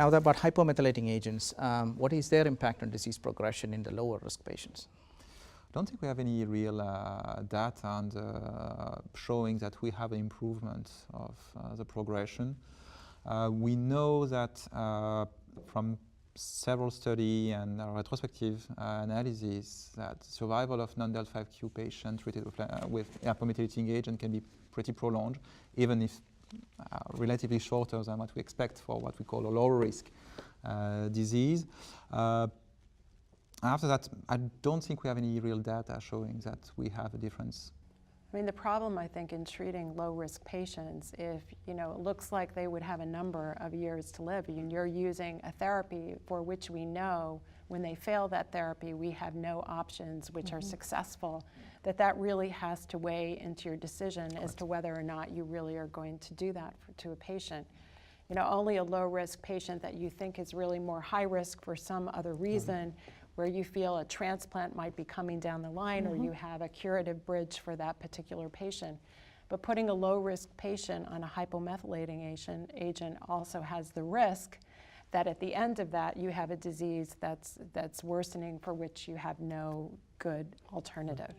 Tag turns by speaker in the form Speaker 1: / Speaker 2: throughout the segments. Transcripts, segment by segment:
Speaker 1: Now about hypomethylating agents, what is their impact on disease progression in the lower risk patients?
Speaker 2: I don't think we have any real data on showing that we have an improvement of the progression. We know that from several studies and retrospective analysis that survival of non-del(5q patients treated with hypomethylating agent can be pretty prolonged, even if relatively shorter than what we expect for what we call a low risk disease. After that, I don't think we have any real data showing that we have a difference.
Speaker 3: I mean, the problem, I think, in treating low-risk patients, if, you know, it looks like they would have a number of years to live, and you're using a therapy for which we know when they fail that therapy, we have no options which are successful, that really has to weigh into your decision as to whether or not you really are going to do that to a patient. You know, only a low-risk patient that you think is really more high risk for some other reason, where you feel a transplant might be coming down the line or you have a curative bridge for that particular patient. But putting a low-risk patient on a hypomethylating agent also has the risk that at the end of that you have a disease that's worsening for which you have no good alternative.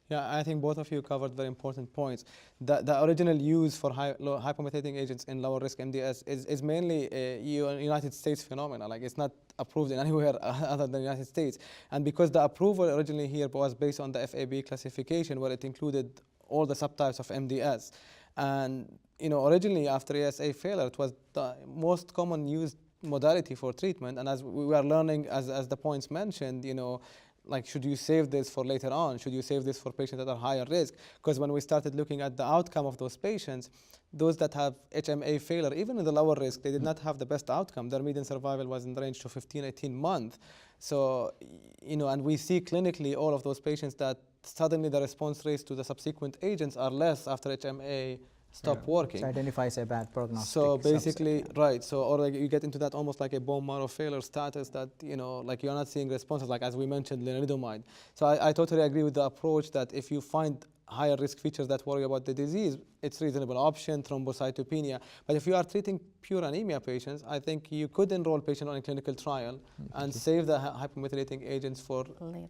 Speaker 4: Yeah, I think both of you covered very important points. The original use for hypomethylating agents in lower risk MDS is mainly a United States phenomenon. Like, it's not approved in anywhere other than the United States. And because the approval originally here was based on the FAB classification, where it included all the subtypes of MDS. And, you know, originally after ESA failure, it was the most common used modality for treatment. And as we are learning, as the points mentioned, you know, like, should you save this for later on? Should you save this for patients that are higher risk? Because when we started looking at the outcome of those patients, those that have HMA failure, even in the lower risk, they did not have the best outcome. Their median survival was in the range to 15, 18 months. So, you know, and we see clinically all of those patients that suddenly the response rates to the subsequent agents are less after HMA stop working.
Speaker 1: So identifies a bad prognostic.
Speaker 4: So basically,
Speaker 1: subset.
Speaker 4: right. So, or like you get into that almost like a bone marrow failure status that, you know, like you're not seeing responses, like as we mentioned, lenalidomide. So I totally agree with the approach that if you find higher risk features that worry about the disease, it's a reasonable option, thrombocytopenia. But if you are treating pure anemia patients, I think you could enroll patients on a clinical trial and save the hypomethylating agents for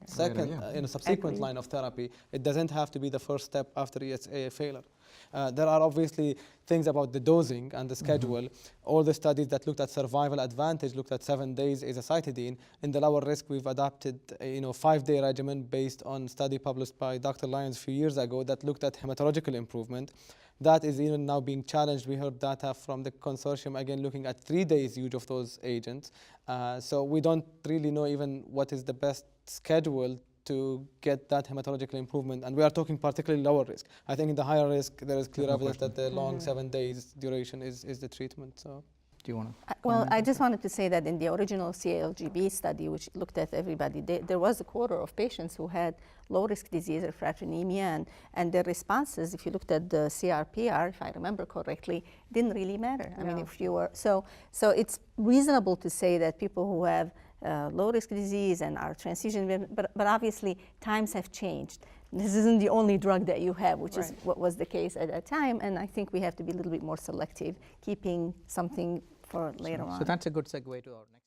Speaker 4: second, in a subsequent line of therapy. It doesn't have to be the first step after ESA failure. There are obviously things about the dosing and the schedule. All the studies that looked at survival advantage looked at 7 days azacitidine. In the lower risk, we've adopted a 5-day regimen based on study published by Dr. Lyons a few years ago that looked at hematological improvement. That is even now being challenged. We heard data from the consortium again looking at 3 days use of those agents. So we don't really know even what is the best schedule to get that hematological improvement. And we are talking particularly lower risk. I think in the higher risk, there is clear evidence that the long 7 days duration is the treatment. So,
Speaker 1: do you want to?
Speaker 5: Well, I just wanted to say that in the original CALGB study, which looked at everybody, there was a quarter of patients who had low-risk disease, refractory anemia, and their responses, if you looked at the CRPR, if I remember correctly, didn't really matter. I mean, if you were, so it's reasonable to say that people who have low-risk disease and are transfusion, but obviously times have changed. This isn't the only drug that you have, which is what was the case at that time, and I think we have to be a little bit more selective, keeping something for later on.
Speaker 1: So that's a good segue to our next